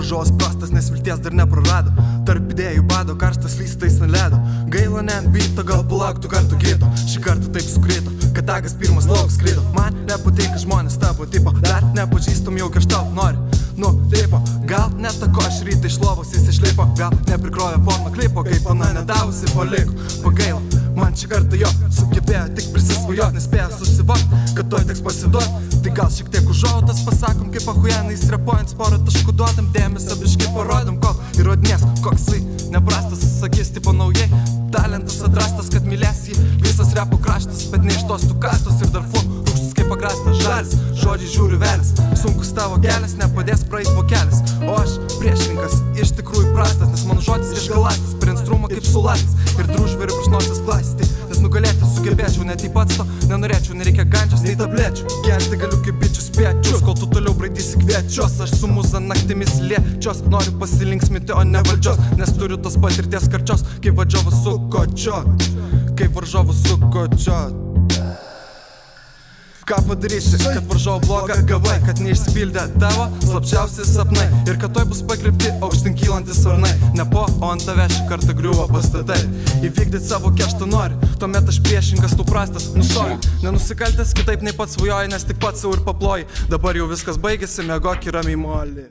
varžovas prastas, nes vilties dar neprarado. Tarp idėjų bado, karštas lystais neledo. Gaila neambito, gal palauktų kartų kito. Šį kartą taip sukrito, kad tagas pirmas lauk skrido. Man nepatinka žmonės tavo tipo, dar nepažįstam jau kerštau nori. Nu, tipo, gal netako aš rytą iš lovos jis išlipo. Gal neprikrovė porno klipo, kaip pana nedavusi paliko. Pagaila, man šį kartą jo sugebėjo tik prisisvajot, nespėjęs užsivokt, kad toj teks pasiduot. Tai gal šiek tiek užuotas pasakom, kaip ahujenais repuojant sporą taškų duotam dėmesio, biškai parodom, kol įrodinės, koksai neprastas, sakys tipo naujai. Talentas atrastas, kad mylės jį visas repo kraštas, bet ne iš tos tukastos ir dar rūgštus kaip pakrastas žalis. Žodžiai žiūri velis, sunkus tavo kelias, nepadės praeit vokelis. O aš priešininkas, iš tikrųjų prastas, nes mano žodis išgalastas, per instrumą kaip sulatis ir družverį prieš nosies klastyti. Nes nugalėti sugebėčiau, net į pats to nenorėčiau, nereikia gančios, nei tablečių. Kelti galiu kaip bičius piečius, kol tu toliau braidysi kviečios. Aš su muza naktimis liečios, noriu pasilinksminti, o ne valdžios, nes turiu tos patirties karčios, kaip varžovas su kočio. Kaip varžovas su kočio. Ką padarysi, kad varžovo blogą gavai, kad neišsipildė tavo slapčiausi sapnai ir kad toj bus pakreipti aukštin kylantis sarnai. Ne po, o ant tave šį kartą griuvo pastatai. Įvykdyt savo kerštą nori, tuomet aš priešingas, tu prastas, nusori. Nenusikaltęs kitaip nei pats svajoji, nes tik pats sau ir paploji. Dabar jau viskas baigėsi, miegok ir ramiai moli.